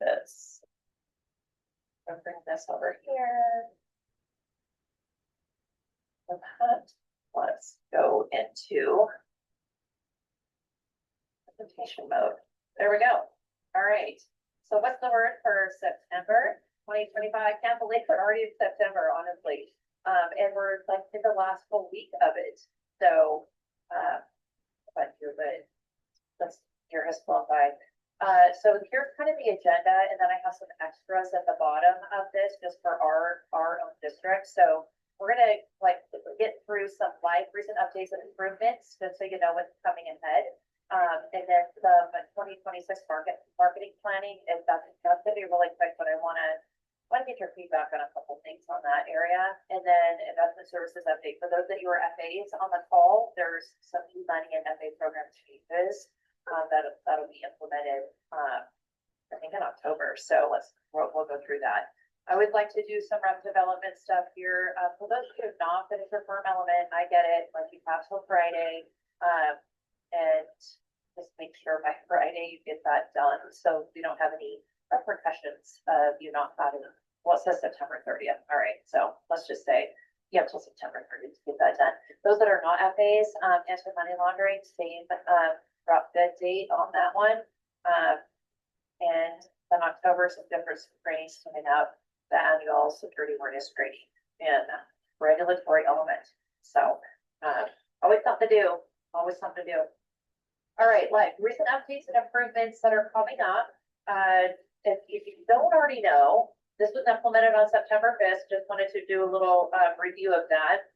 this. I'll bring this over here. Let's go into presentation mode. There we go. All right. So what's the word for September 2025? Can't believe we're already in September, honestly. And we're like in the last full week of it. So, but this year has flown by. So here's kind of the agenda, and then I have some extras at the bottom of this just for our own district. So we're gonna like get through some live recent updates and improvements, just so you know what's coming ahead. And then some 2026 marketing planning, and that's gonna be really quick, but I want to get your feedback on a couple things on that area. And then investment services update. For those that you are FAs on the call, there's some new money and FA program changes that'll be implemented, I think in October. So we'll go through that. I would like to do some rep development stuff here. For those who have not finished your firm element, I get it. Like you have till Friday, and just make sure by Friday you get that done, so we don't have any repercussions of you not having. Well, it says September 30th. All right, so let's just say you have till September 30th to get that done. Those that are not FAs, anti-money laundering, same drop dead date on that one. And then October, some different screenings coming up. The annual security awareness screening and regulatory element. So always something to do. Always something to do. All right, like recent updates and improvements that are coming up. If you don't already know, this was implemented on September 5th. Just wanted to do a little review of that.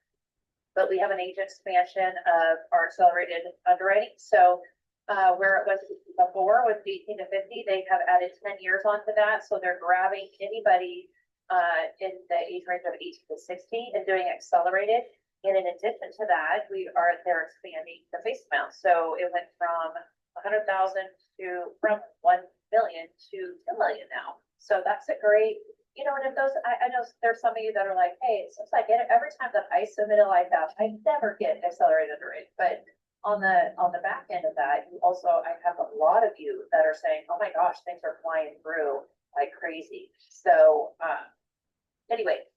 But we have an age expansion of our accelerated underwriting. So where it was before with 18 to 50, they have added 10 years onto that. So they're grabbing anybody in the age range of 18 to 60 and doing accelerated. And in addition to that, they're expanding the face amount. So it went from 100,000 from 1 million to 2 million now. So that's a great, and if those, I know there's some of you that are like, hey, it seems like every time that I submit a life app, I never get accelerated underwriting. But on the back end of that, I have a lot of you that are saying, oh my gosh, things are flying through like crazy. So anyway,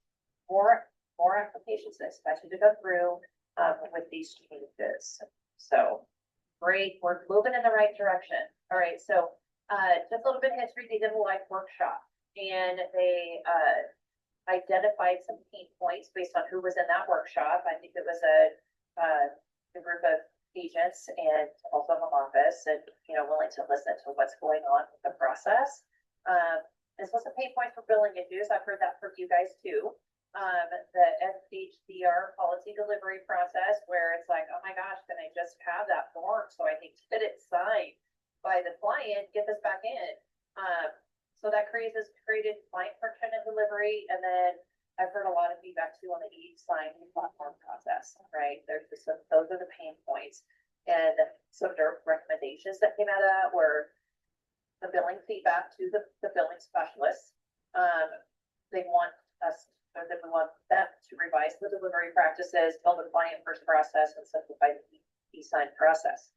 more applications expected to go through with these changes. So great, we're moving in the right direction. All right, so just a little bit of history. They did a live workshop and they identified some pain points based on who was in that workshop. I think it was a group of agents and also home office, and willing to listen to what's going on with the process. This was a pain point for billing issues. I've heard that from you guys too. The FHDR policy delivery process, where it's like, oh my gosh, can I just have that form so I can get it signed by the client, get this back in. So that created client friction in delivery. And then I've heard a lot of feedback too on the e-sign platform process, right? Those are the pain points. And some recommendations that came out of that were the billing feedback to the billing specialists. They want them to revise the delivery practices, build a client first process, and simplify the e-sign process.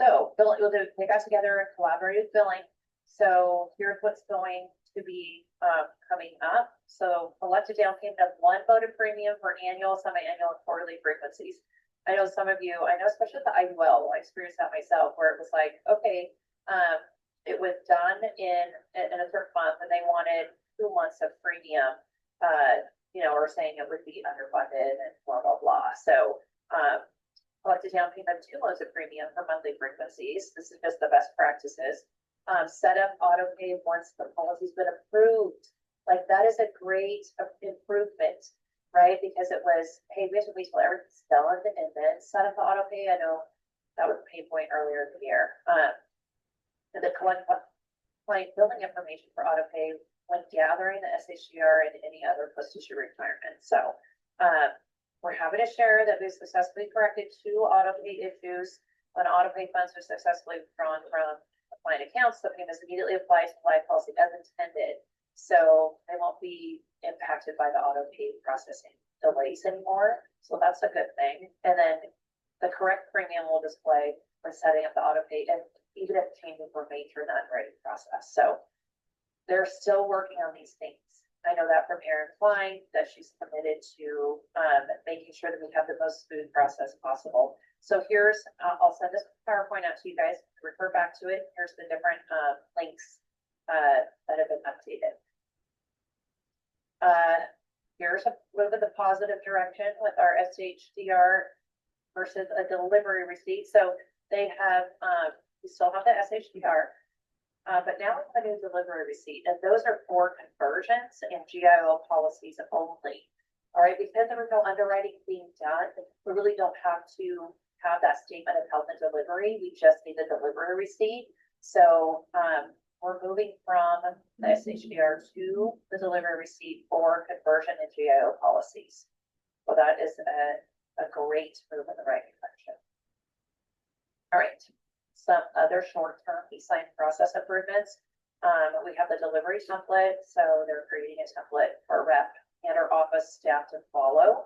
So we'll they got together and collaborated billing. So here's what's going to be coming up. So elected down payment of one voted premium for annual, semi-annual, and quarterly frequencies. I know some of you, especially the IUL, I experienced that myself, where it was like, okay, it was done in a certain month and they wanted 2 months of premium, or saying it would be underfunded and blah, blah, blah. So collected down payment of 2 months of premium for monthly frequencies. This is just the best practices. Set up auto pay once the policy's been approved. Like that is a great improvement, right? Because it was, hey, we have to wait till everything's done and then set up the auto pay. I know that was a pain point earlier in the year. And the client billing information for auto pay when gathering the SHGR and any other post-issue requirements. So we're happy to share that we successfully corrected 2 auto pay issues when auto pay funds are successfully drawn from client accounts. The payments immediately applies to live policy as intended. So they won't be impacted by the auto pay processing delays anymore. So that's a good thing. And then the correct premium will display when setting up the auto pay, and even if changes remain through that underwriting process. So they're still working on these things. I know that from Erin Klein, that she's committed to making sure that we have the most smooth process possible. So here's, I'll send this PowerPoint out to you guys, refer back to it. Here's the different links that have been updated. Here's a little bit of the positive direction with our SHDR versus a delivery receipt. So they have, we still have the SHDR, but now we have a new delivery receipt, and those are for conversions and GIO policies only. All right, because there was no underwriting being done, we really don't have to have that statement of health and delivery. We just need the delivery receipt. So we're moving from the SHDR to the delivery receipt for conversion and GIO policies. So that is a great move in the right direction. All right, some other short-term e-sign process improvements. We have the delivery template, so they're creating a template for rep and our office staff to follow.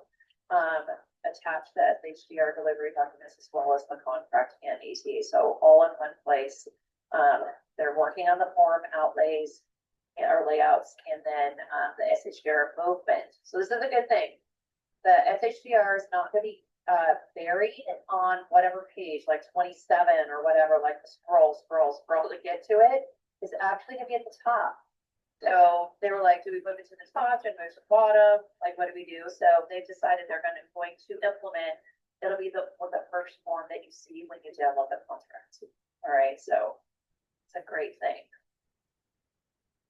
Attach the SHDR delivery documents as well as the contract and ACA, so all in one place. They're working on the form outlays or layouts, and then the SHDR movement. So this is a good thing. The SHDR is not going to be buried on whatever page, like 27 or whatever, like the scroll to get to it, is actually going to be at the top. So they were like, do we move it to the top and move to the bottom? Like, what do we do? So they've decided they're going to implement, it'll be the first form that you see when you download the contract. All right, so it's a great thing.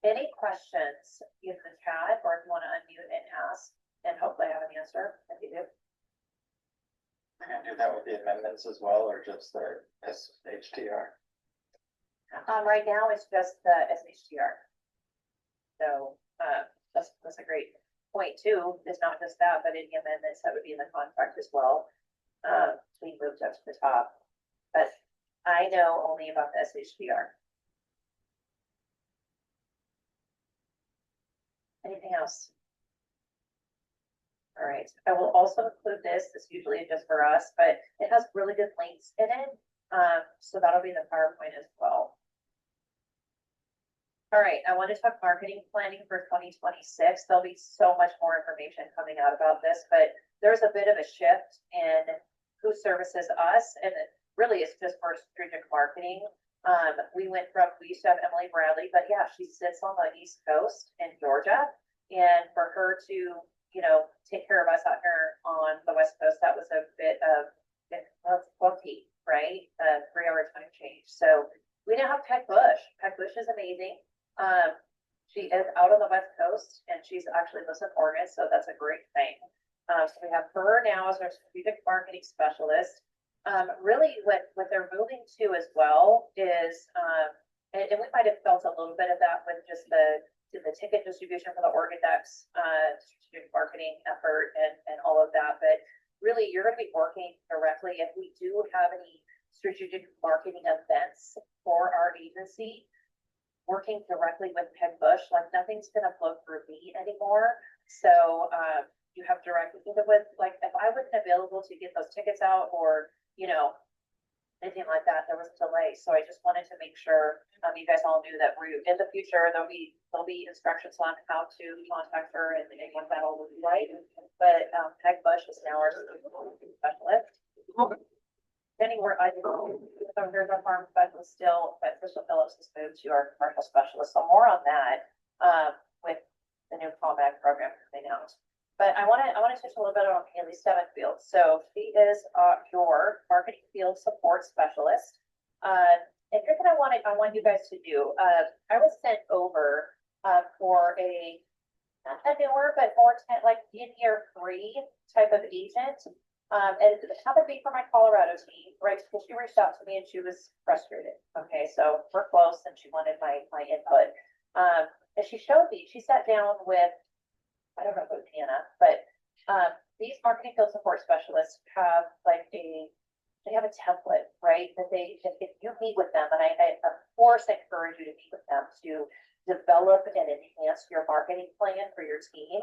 Any questions in the chat, or if you want to unmute and ask, and hopefully I have an answer if you do. We're gonna do that with the amendments as well, or just the SHDR? Right now it's just the SHDR. So that's a great point too. It's not just that, but any amendments that would be in the contract as well. We moved up to the top, but I know only about the SHDR. Anything else? All right, I will also include this. This usually is just for us, but it has really good links in it. So that'll be in the PowerPoint as well. All right, I want to talk marketing planning for 2026. There'll be so much more information coming out about this, but there's a bit of a shift in who services us, and it really is just for strategic marketing. We used to have Emily Bradley, but yeah, she sits on the East Coast in Georgia, and for her to, you know, take care of us out here on the West Coast, that was a bit of funky, right? 3-hour time change. So we now have Peg Bush. Peg Bush is amazing. She is out on the West Coast, and she's actually lives in Oregon, so that's a great thing. So we have her now as our strategic marketing specialist. Really what they're moving to as well is, and we might have felt a little bit of that with just the ticket distribution for the Oregon Ducks strategic marketing effort and all of that, but really you're going to be working directly if we do have any strategic marketing events for our agency, working directly with Peg Bush. Like, nothing's going to flow through me anymore. So you have direct, even with, like, if I wasn't available to get those tickets out, or, you know, anything like that, there was a delay. So I just wanted to make sure you guys all knew that we, in the future, there'll be instructions on how to contact her and what that'll look like. But Peg Bush is now our specialist. Anywhere I do, there's a farm specialist still, but Crystal Phillips has moved to our commercial specialist. So more on that with the new callback program coming out. But I want to touch a little bit on Haley Sevenfield. So she is your marketing field support specialist. And here's what I want you guys to do. I was sent over for a not a newer, but more like in year 3 type of agent. And it happened to be for my Colorado team, right? Because she reached out to me and she was frustrated. Okay, so we're close, and she wanted my input. And she showed me. She sat down with, I don't know about Hannah, but these marketing field support specialists have like they have a template, right? That if you meet with them, and I of course encourage you to meet with them to develop and enhance your marketing plan for your team.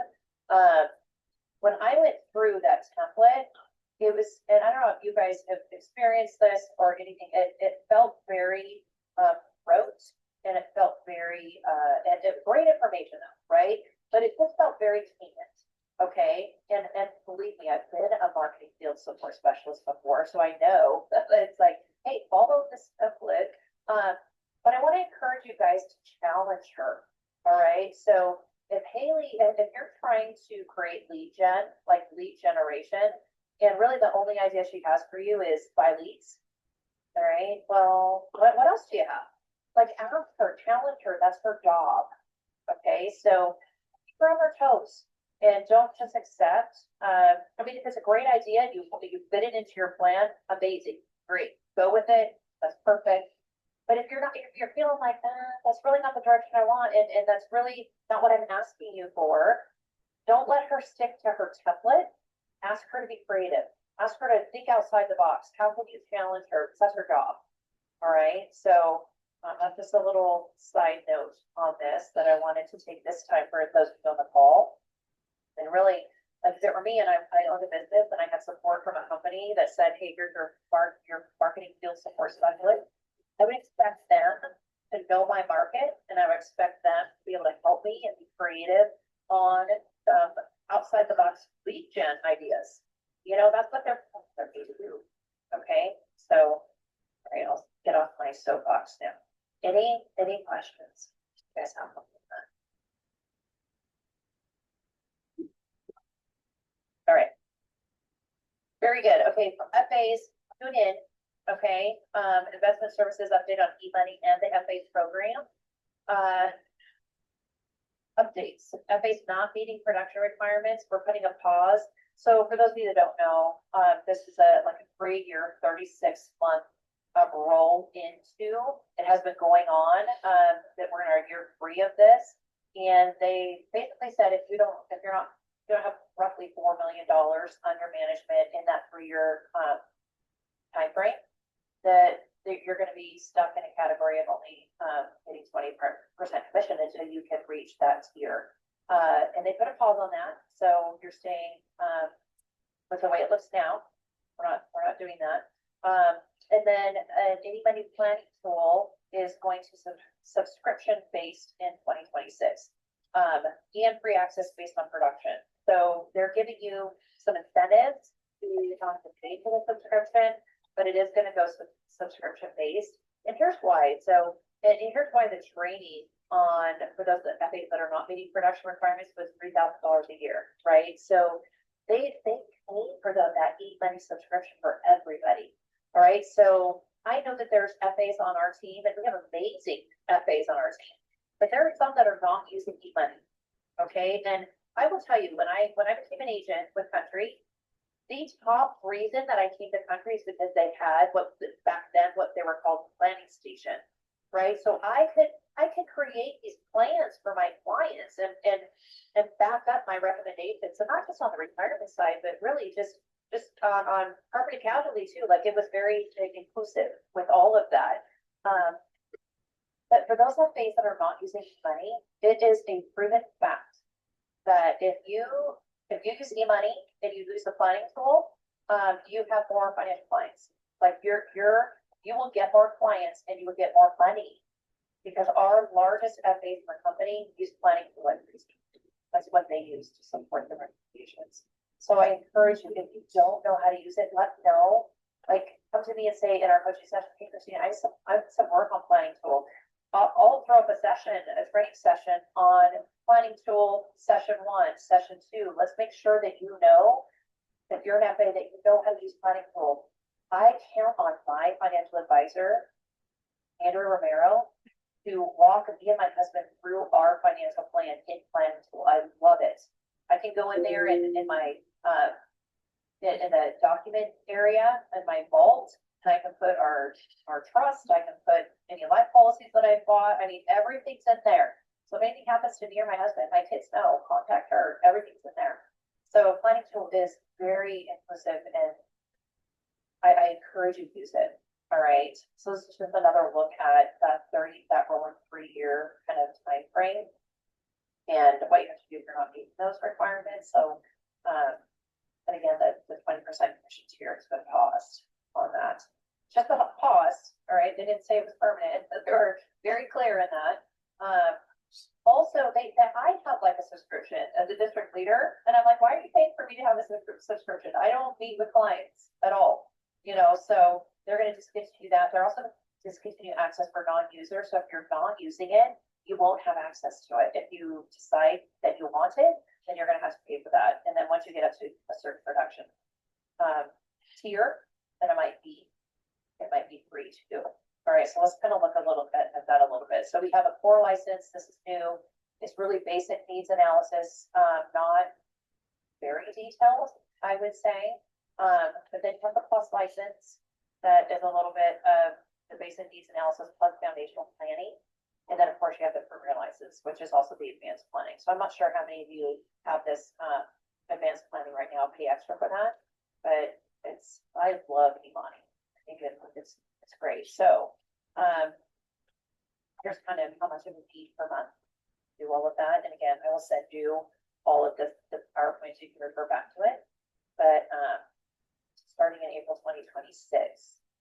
When I went through that template, it was, and I don't know if you guys have experienced this or anything, it felt very great information though, right? But it just felt very canned, okay? And believe me, I've been a marketing field support specialist before, so I know that it's like, hey, follow this template. But I want to encourage you guys to challenge her, all right? So if Haley, if you're trying to create lead gen, like lead generation, and really the only idea she has for you is buy leads, all right? Well, what else do you have? Like ask her, challenge her, that's her job, okay? So keep her on her toes and don't just accept. I mean, if it's a great idea, you fit it into your plan, amazing, great, go with it, that's perfect. But if you're not, if you're feeling like, that's really not the direction I want, and that's really not what I'm asking you for, don't let her stick to her template. Ask her to be creative. Ask her to think outside the box. How can you challenge her? Because that's her job. All right. So just a little side note on this that I wanted to take this time for those of you on the call. And really, like if it were me and I owned a business and I had support from a company that said, hey, here's your marketing field support specialist, I would expect them to know my market, and I would expect them to be able to help me and be creative on outside the box lead gen ideas. You know, that's what they're paid to do. Okay, so all right, I'll get off my soapbox now. Any questions? You guys have on that? All right. Very good. Okay, from FAs, tune in. Okay, investment services update on e-money and the FA's program. Updates. FA's not meeting production requirements. We're putting a pause. So for those of you that don't know, this is like a 3-year, 36-month roll into. It has been going on. That we're in our year 3 of this, and they basically said if you don't have roughly $4 million under management in that 3-year time frame, that you're going to be stuck in a category of only getting 20% commission until you can reach that tier. And they put a pause on that. So you're staying with the way it looks now. We're not doing that. And then any money planning tool is going to subscription based in 2026. And free access based on production. So they're giving you some incentives to not to pay for the subscription, but it is going to go subscription based. And here's why. So, and here's why the training on, for those FAs that are not meeting production requirements, was $3,000 a year, right? So they pay for that e-money subscription for everybody. All right. So I know that there's FAs on our team, and we have amazing FAs on our team, but there are some that are not using e-money. Okay. And I will tell you, when I became an agent with Country, the top reason that I came to Country is because they had what back then what they were called planning station, right? So I could create these plans for my clients and back up my recommendations. So not just on the retirement side, but really just on property casualty too. Like it was very inclusive with all of that. But for those FAs that are not using money, it is a proven fact that if you use e-money and you use the planning tool, you have more financial clients. Like you will get more clients and you will get more money, because our largest FAs in the company use planning tool. That's what they use to support their recommendations. So I encourage you, if you don't know how to use it, let me know. Like come to me and say in our coaching session, hey Christina, I have some work on planning tool. I'll throw up a training session on planning tool, session 1, session 2. Let's make sure that you know, if you're an FA, that you know how to use planning tool. I count on my financial advisor, Andrew Romero, to walk me and my husband through our financial plan in planning tool. I love it. I can go in there in my in the document area in my vault, and I can put our trust. I can put any life policies that I've bought. I mean, everything's in there. So if anything happens to me or my husband, my kids know, contact her. Everything's in there. So planning tool is very inclusive, and I encourage you to use it. All right. So this is just another look at that rolling 3-year kind of time frame and what you have to do if you're not meeting those requirements. So, and again, the 20% commission tier has been paused on that. Just a pause. All right. They didn't say it was permanent, but they were very clear in that. leader. And I'm like, why are you paying for me to have a subscription? I don't meet with clients at all, you know, so they're gonna discontinue that. They're also gonna discontinue access for non-users. So if you're not using it, you won't have access to it. If you decide that you want it, then you're gonna have to pay for that. And then once you get up to a certain production tier, then it might be free to do. All right, so let's kind of look a little bit at that a little bit. So we have a core license. This is new. It's really basic needs analysis, not very detailed, I would say. But then you have the plus license that is a little bit of the basic needs analysis plus foundational planning. And then of course you have the program license, which is also the advanced planning. So I'm not sure how many of you have this advanced planning right now, pay extra for that, but I love Imani. I think it's great. So here's kind of how much it would be per month. Do all of that. And again, I will send you all of the PowerPoints. You can refer back to it. But starting in April 2026,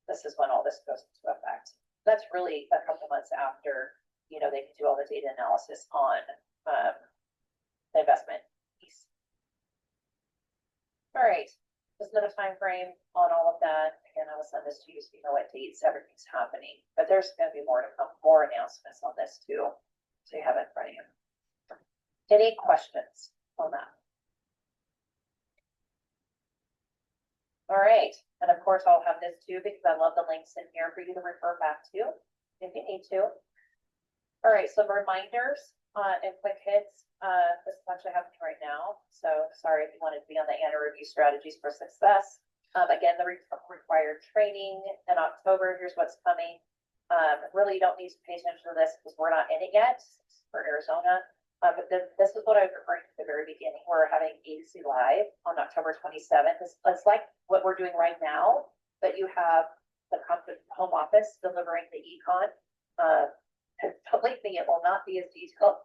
this is when all this goes into effect. That's really a couple months after, you know, they can do all the data analysis on the investment piece. All right. Just another time frame on all of that. Again, I will send this to you so you know what dates everything's happening. But there's going to be more to come, more announcements on this too. So you have it in front of you. Any questions on that? All right. And of course, I'll have this too because I love the links in here for you to refer back to if you need to. All right. So reminders and quick hits. This is actually happening right now. So sorry if you wanted to be on the annual review strategies for success. Again, the required training in October. Here's what's coming. Really, you don't need to pay attention to this because we're not in it yet for Arizona. But this is what I was referring to at the very beginning. We're having ADC Live on October 27th. It's like what we're doing right now, but you have the home office delivering the econ. Believe me, it will not be as detailed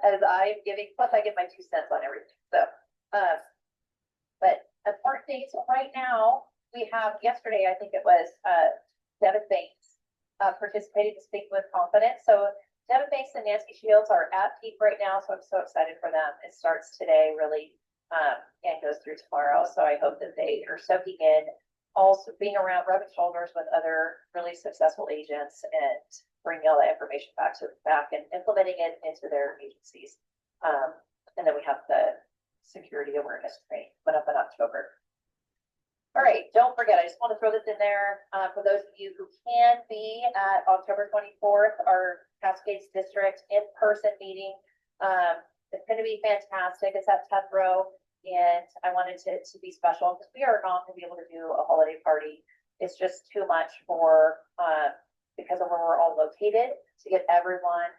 as I'm giving, plus I get my 2 cents on everything. So, but important dates right now, we have yesterday, I think it was Devin Banks participating to speak with confidence. So Devin Banks and Nancy Shields are at peak right now, so I'm so excited for them. It starts today really and goes through tomorrow. So I hope that they are soaking in, also being around, rubbing shoulders with other really successful agents and bringing all that information back and implementing it into their agencies. And then we have the security awareness training coming up in October. All right, don't forget, I just want to throw this in there for those of you who can be at October 24th, our Cascades District in-person meeting. It's going to be fantastic. It's at Tethro, and I wanted to be special because we are not going to be able to do a holiday party. It's just too much for because of where we're all located to get everyone.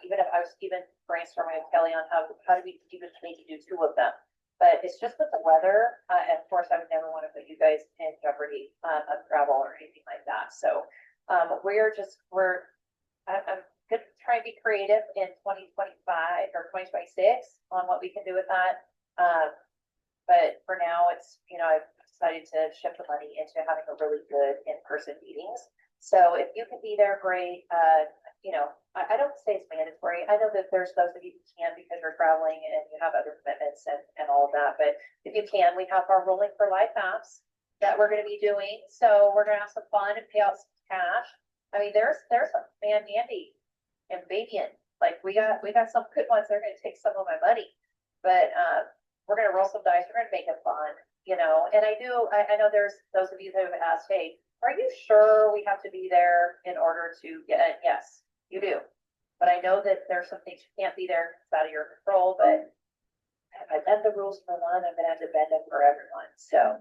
Even if I was brainstorming with Kelly on how do we even need to do 2 of them. But it's just with the weather, and of course, I would never want to put you guys in jeopardy of travel or anything like that. So I'm going to try and be creative in 2025 or 2026 on what we can do with that. But for now, it's, you know, I've decided to shift the money into having a really good in-person meetings. So if you can be there, great. You know, I don't say it's mandatory. I know that there's those of you who can because you're traveling and you have other commitments and all of that. But if you can, we have our Rolling for Life apps that we're going to be doing. So we're going to have some fun and pay out some cash. I mean, there's some Mandy and Babian. Like we got some good ones. They're going to take some of my money, but we're going to roll some dice. We're going to make it fun, you know. And I know there's those of you that have asked, hey, are you sure we have to be there in order to get it? Yes, you do. But I know that there's some things you can't be there. It's out of your control, but if I bend the rules for one, I'm going to have to bend them for everyone. So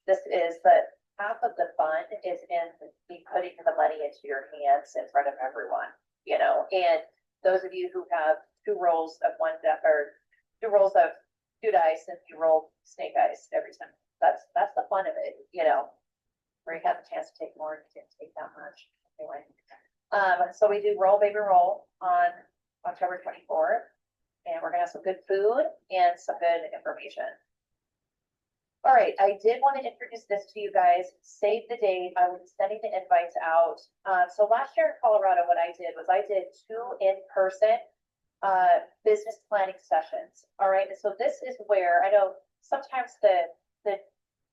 this is the half of the fun is in me putting the money into your hands in front of everyone, you know. And those of you who have 2 rolls of 1 deck or 2 rolls of 2 dice and you roll snake dice every time. That's the fun of it, you know. Where you have a chance to take more and you didn't take that much. Anyway. So we do Roll Baby Roll on October 24th, and we're gonna have some good food and some good information. All right, I did want to introduce this to you guys. Save the date. I will be sending the invites out. So last year in Colorado, what I did was I did 2 in-person business planning sessions. All right, and so this is where I know sometimes the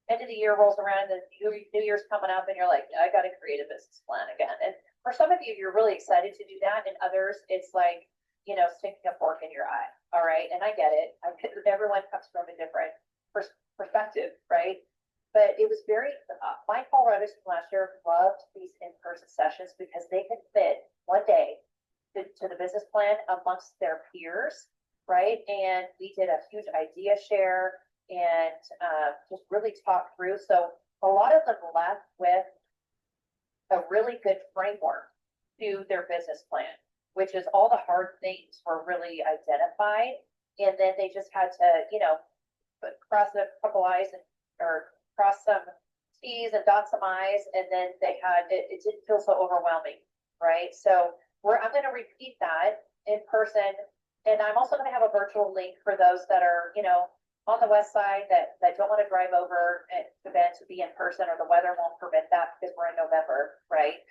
end of the year rolls around and New Year's coming up and you're like, I gotta create a business plan again. And for some of you, you're really excited to do that, and others, it's like, you know, sticking a fork in your eye. All right, and I get it. Everyone comes from a different perspective, right? But it was very, my Colorado students last year loved these in-person sessions because they could fit one day to the business plan amongst their peers, right? And we did a huge idea share and just really talk through. So a lot of them left with a really good framework to their business plan, which is all the hard things were really identified. And then they just had to, you know, cross a couple I's or cross some T's and dot some I's. And then they had, it didn't feel so overwhelming, right? So I'm going to repeat that in person. And I'm also going to have a virtual link for those that are, you know, on the west side that don't want to drive over an event to be in person, or the weather won't permit that because we're in November, right?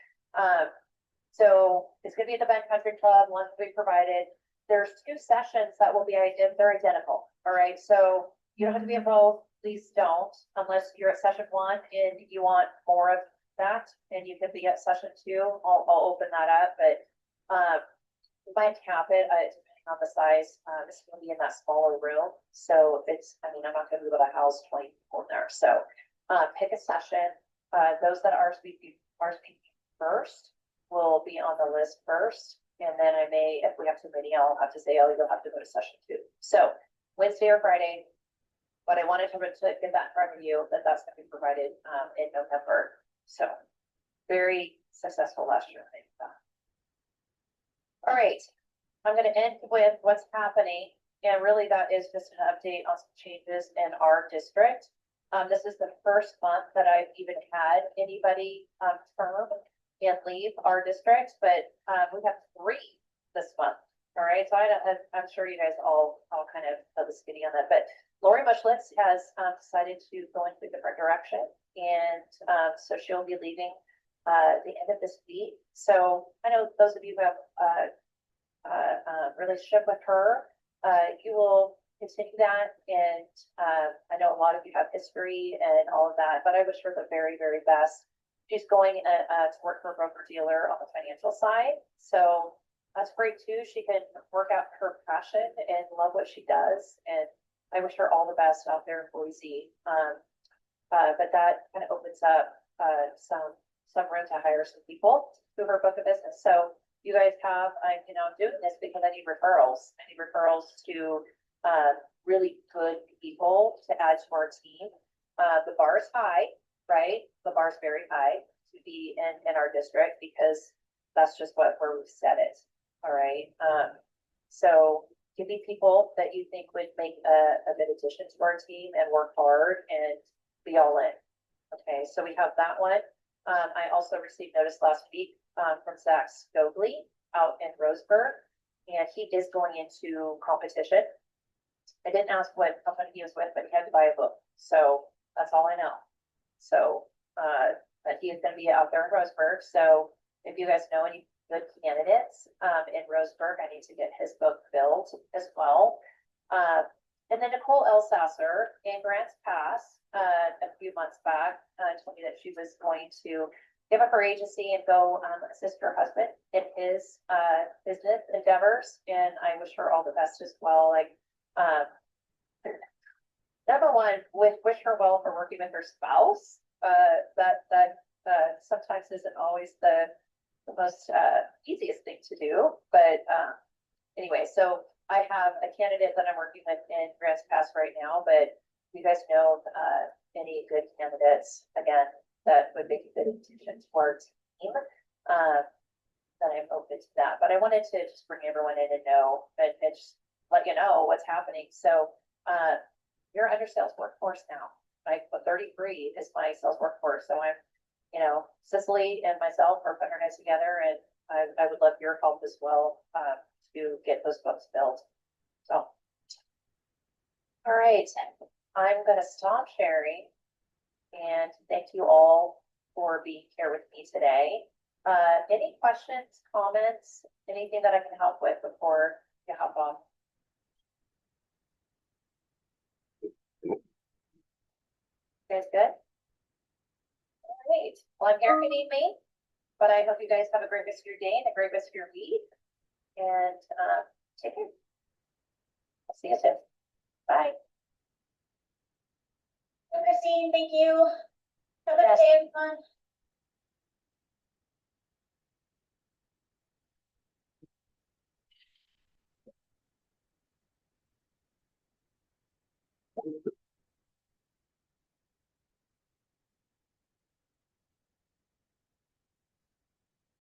So it's going to be at the Bend Country Club. One's will be provided. There's 2 sessions that will be, they're identical. All right. So you don't have to be involved. Please don't, unless you're at session 1 and you want more of that, and you could be at session 2. I'll open that up, but we might cap it depending on the size. It's going to be in that smaller room. So it's, I mean, I'm not going to be able to house 20 people in there. So pick a session. Those that RSVP first will be on the list first. And then I may, if we have too many, I'll have to say, oh, you'll have to go to session 2. So Wednesday or Friday, but I wanted to get that in front of you that that's going to be provided in November. So very successful last year, I think. All right, I'm going to end with what's happening. And really that is just an update on some changes in our district. This is the first month that I've even had anybody term and leave our district, but we have 3 this month. All right, so I'm sure you guys all kind of know the skinny on that, but Lori Muschlitz has decided to go into a different direction, and so she'll be leaving the end of this week. So I know those of you who have a relationship with her, you will continue that, and I know a lot of you have history and all of that, but I wish her the very, very best. She's going to work for a broker dealer on the financial side, so that's great too. She can work out her passion and love what she does, and I wish her all the best out there in Boise. But that kind of opens up some room to hire some people through her book of business. So you guys have, I'm doing this because I need referrals. I need referrals to really good people to add to our team. The bar is high, right? The bar is very high to be in our district because that's just where we set it. All right. So give me people that you think would make a good addition to our team and work hard and be all in. Okay, so we have that one. I also received notice last week from Zach Scobly out in Roseburg, and he is going into competition. I didn't ask what company he was with, but he had to buy a book. So that's all I know. So, but he is going to be out there in Roseburg. So if you guys know any good candidates in Roseburg, I need to get his book filled as well. And then Nicole Elsasser in Grants Pass a few months back told me that she was going to give up her agency and go assist her husband in his business endeavors. And I wish her all the best as well. Like, number one, wish her well for working with her spouse. That sometimes isn't always the most easiest thing to do, but anyway, so I have a candidate that I'm working with in Grants Pass right now, but you guys know any good candidates, again, that would make a good addition to our team, then I'm open to that. But I wanted to just bring everyone in and know, and just let you know what's happening. So you're under sales workforce now. Like 33 is my sales workforce. So I'm, Cicely and myself are putting our heads together, and I would love your help as well to get those books filled. So, all right, I'm going to stop sharing, and thank you all for being here with me today. Any questions, comments, anything that I can help with before You hop on. Guys good? All right, well, I'm here if you need me, but I hope you guys have a great rest of your day and a great rest of your week. And, take care. I'll see you soon. Bye. Christine, thank you. Have a Yes. good day, everyone.